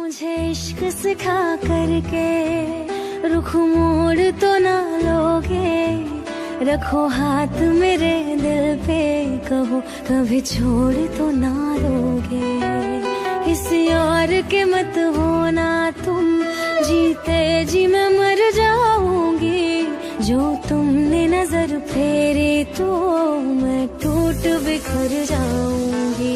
मुझे इश्क सिखा करके रुख मोड़ तो ना लोगे, रखो हाथ मेरे दिल पे, कहो कभी छोड़ तो ना दोगे। किसी और के मत होना तुम, जीते जी मैं मर जाऊंगी। जो तुमने नजर फेरी तो मैं टूट बिखर जाऊंगी।